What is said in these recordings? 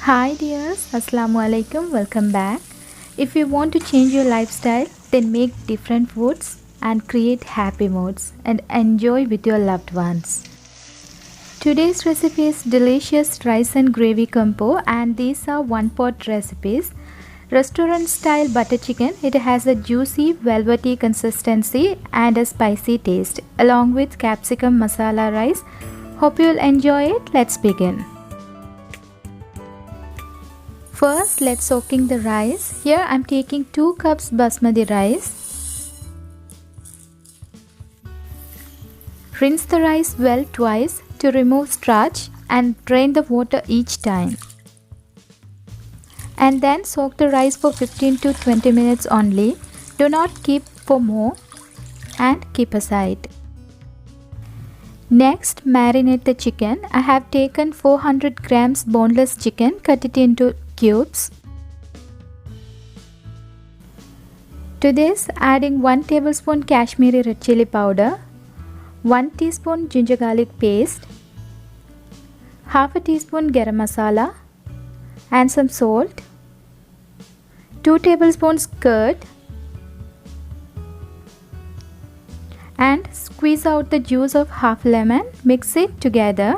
Hi dears, Assalamu alaikum, welcome back. If you want to change your lifestyle, then make different foods and create happy moods and enjoy with your loved ones. Today's recipe is delicious rice and gravy combo, and these are one pot recipes. Restaurant style butter chicken, it has a juicy velvety consistency and a spicy taste along with capsicum masala rice. Hope you'll enjoy it. Let's begin. First, let's soaking the rice. Here I'm taking 2 cups basmati rice. Rinse the rice well twice to remove starch and drain the water each time. And then soak the rice for 15 to 20 minutes only. Do not keep for more and keep aside. Next, marinate the chicken. I have taken 400 grams boneless chicken, cut it into cubes. To this, adding 1 tablespoon Kashmiri red chili powder, 1 teaspoon ginger garlic paste, half a teaspoon garam masala and some salt, 2 tablespoons curd, and squeeze out the juice of half lemon. Mix it together.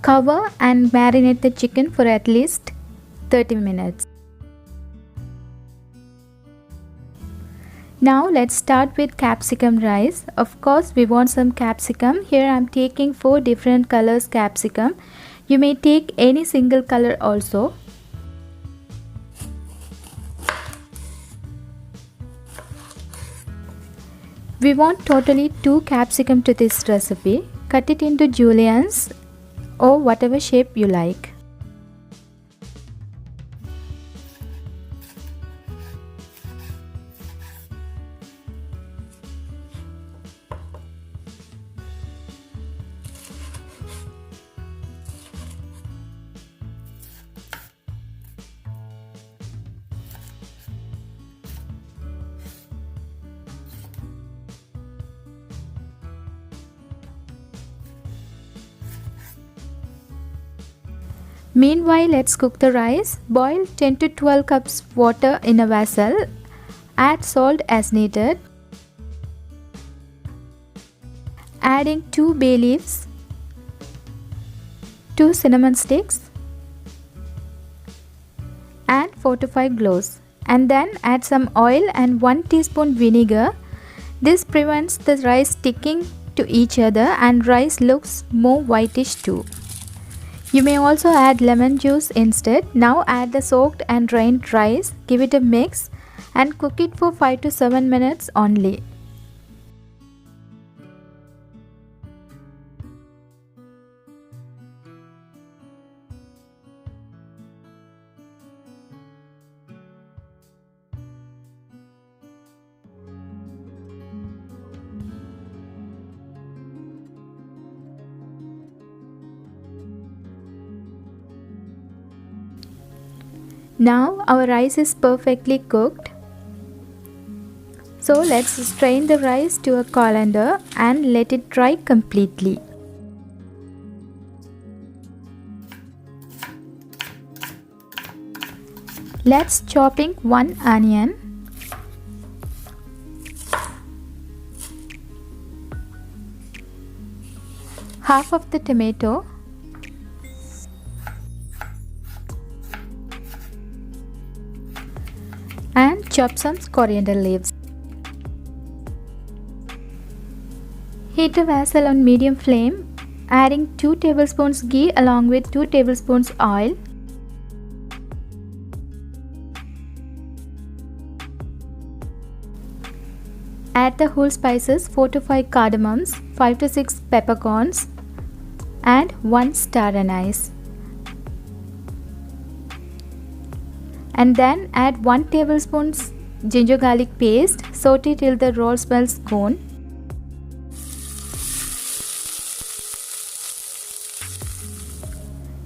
Cover and marinate the chicken for at least 30 minutes. Now let's start with capsicum rice. Of course, we want some capsicum. Here I am taking 4 different colors capsicum. You may take any single color also. We want totally 2 capsicum to this recipe. Cut it into juliennes or whatever shape you like. Meanwhile, let's cook the rice. Boil 10 to 12 cups water in a vessel. Add salt as needed. Adding 2 bay leaves, 2 cinnamon sticks and 4 to 5 cloves. And then add some oil and 1 teaspoon vinegar. This prevents the rice sticking to each other and rice looks more whitish too. You may also add lemon juice instead. Now add the soaked and drained rice, give it a mix and cook it for 5 to 7 minutes only. Now our rice is perfectly cooked. So let's strain the rice to a colander and let it dry completely. Let's chopping 1 onion, half of the tomato, and chop some coriander leaves. Heat a vessel on medium flame, adding 2 tablespoons ghee along with 2 tablespoons oil. Add the whole spices, 4 to 5 cardamoms, 5 to 6 peppercorns and 1 star anise. And then add 1 tablespoon ginger garlic paste. Saute till the raw smells gone.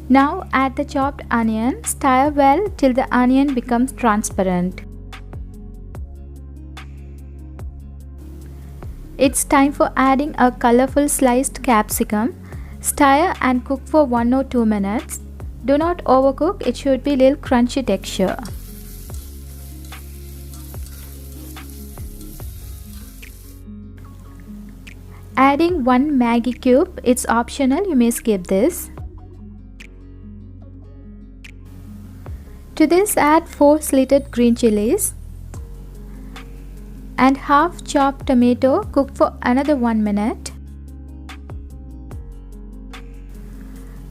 Now add the chopped onion. Stir well till the onion becomes transparent. It's time for adding a colorful sliced capsicum. Stir and cook for 1 or 2 minutes. Do not overcook, it should be little crunchy texture. Adding 1 Maggi cube, it's optional, you may skip this. To this add 4 slitted green chilies and half chopped tomato. Cook for another 1 minute.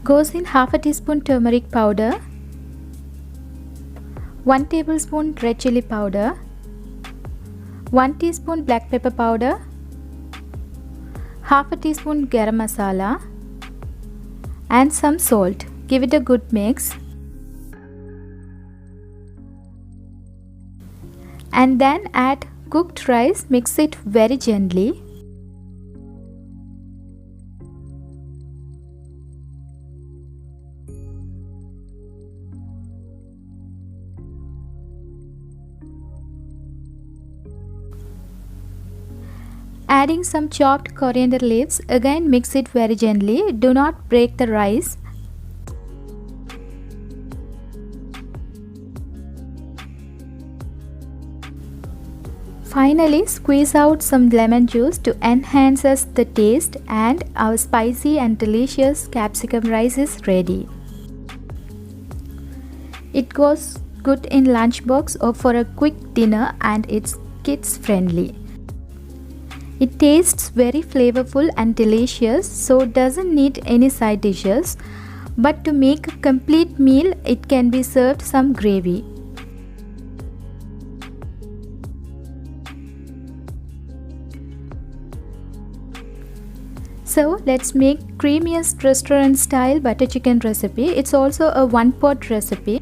Goes in half a teaspoon turmeric powder, 1 tablespoon red chili powder, 1 teaspoon black pepper powder, half a teaspoon garam masala and some salt. Give it a good mix. And then add cooked rice, mix it very gently. Adding some chopped coriander leaves, again mix it very gently, do not break the rice. Finally, squeeze out some lemon juice to enhance the taste, and our spicy and delicious capsicum rice is ready. It goes good in lunchbox or for a quick dinner, and it's kids friendly. It tastes very flavorful and delicious, so doesn't need any side dishes, but to make a complete meal it can be served some gravy. So let's make creamiest restaurant style butter chicken recipe. It's also a 1-pot recipe.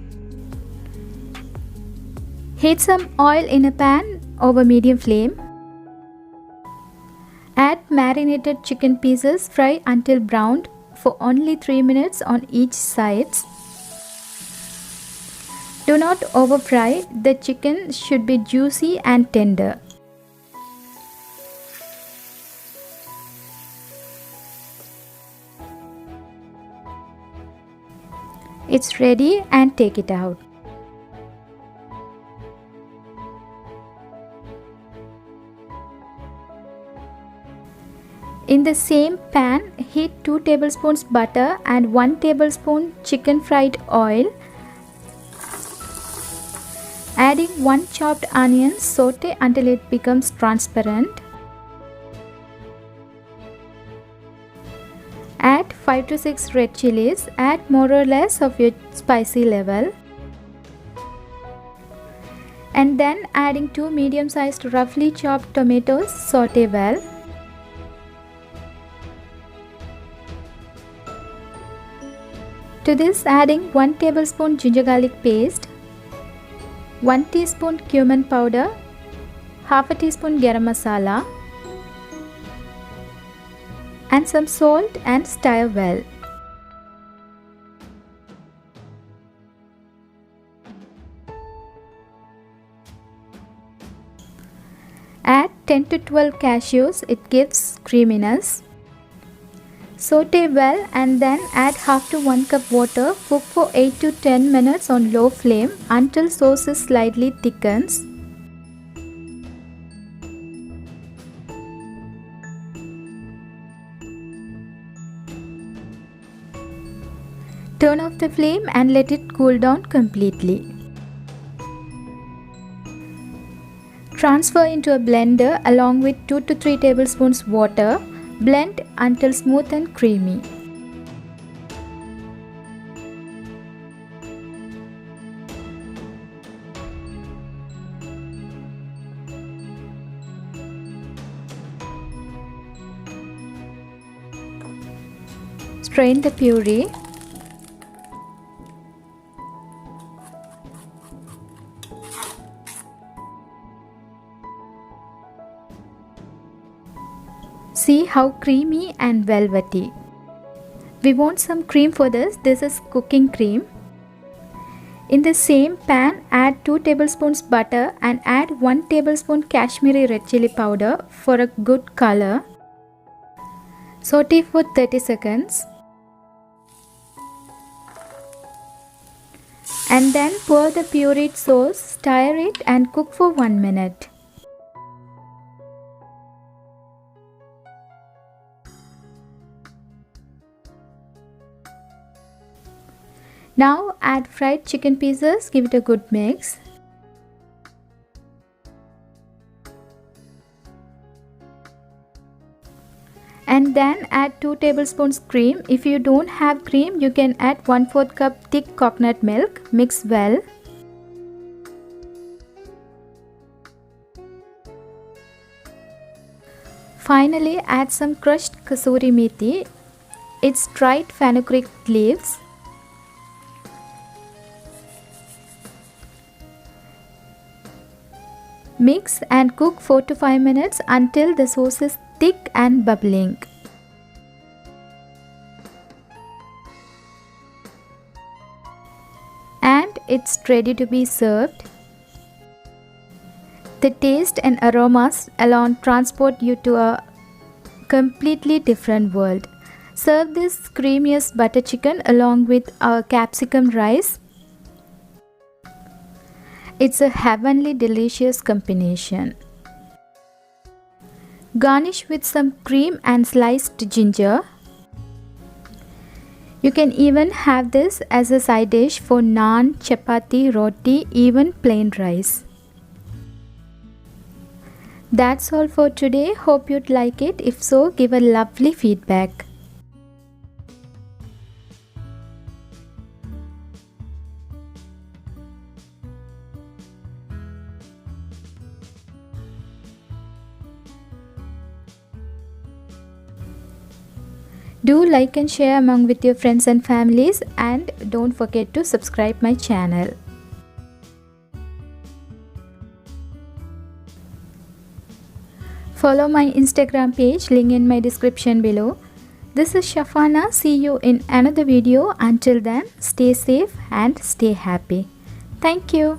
Heat some oil in a pan over medium flame. Add marinated chicken pieces, fry until browned for only 3 minutes on each side. Do not over fry, the chicken should be juicy and tender. It's ready, and take it out. In the same pan, heat 2 tablespoons butter and 1 tablespoon chicken fried oil. Adding 1 chopped onion, saute until it becomes transparent. Add 5 to 6 red chilies. Add more or less of your spicy level. And then adding 2 medium-sized roughly chopped tomatoes, saute well. To this adding 1 tablespoon ginger garlic paste, 1 teaspoon cumin powder, half a teaspoon garam masala, and some salt, and stir well. Add 10 to 12 cashews, it gives creaminess. Saute well and then add half to 1 cup water. Cook for 8 to 10 minutes on low flame until sauce slightly thickens. Turn off the flame and let it cool down completely. Transfer into a blender along with 2 to 3 tablespoons water. Blend until smooth and creamy. Strain the puree. See how creamy and velvety. We want some cream for this. This is cooking cream. In the same pan, add 2 tablespoons butter and add 1 tablespoon Kashmiri red chili powder for a good color. Saute for 30 seconds. And then pour the pureed sauce, stir it and cook for 1 minute. Now add fried chicken pieces, give it a good mix. And then add 2 tablespoons cream. If you don't have cream, you can add 1/4 cup thick coconut milk. Mix well. Finally, add some crushed kasuri methi. It's dried fenugreek leaves. Mix and cook 4 to 5 minutes until the sauce is thick and bubbling. And it's ready to be served. The taste and aromas alone transport you to a completely different world. Serve this creamiest butter chicken along with our capsicum rice. It's a heavenly delicious combination. Garnish with some cream and sliced ginger. You can even have this as a side dish for naan, chapati, roti, even plain rice. That's all for today. Hope you'd like it. If so, give a lovely feedback. Do like and share among with your friends and families, and don't forget to subscribe my channel. Follow my Instagram page, link in my description below. This is Shafana. See you in another video. Until then, stay safe and stay happy. Thank you.